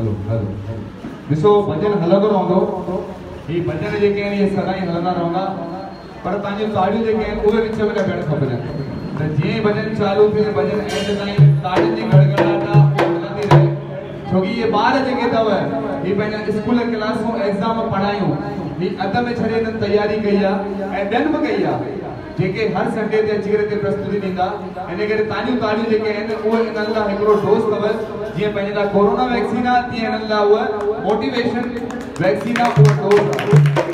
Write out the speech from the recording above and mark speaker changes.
Speaker 1: Hello hello ॾिसो भजन हलंदो रहंदो ही भजन जेके आहिनि इहे सदाईं हलंदा रहंदा पर तव्हांजूं ताड़ियूं जेके आहिनि उहे विच में न ॿियणु खपनि त जीअं ई भजन चालू थिए भजन एंड ताईं ताड़ियुनि जी गड़गड़ाहट हलंदी रहे छोकी ये ॿार जेके अथव ही पंहिंजा स्कूल क्लासूं एग्ज़ाम पढ़ायूं ही अध में छॾे हिननि तयारी कई आहे ऐं ॿियनि बि कई आहे जेके हर संडे ते अची करे हिते प्रस्तुति ॾींदा इन करे तव्हांजूं ताड़ियूं जेके आहिनि उहे इन्हनि लाइ हिकिड़ो डोज अथव जीअं पंहिंजे लाइ कोरोना वैक्सीन आहे तीअं हिननि लाइ उहा मोटिवेशन वैक्सीन आहे उहा डोज आहे।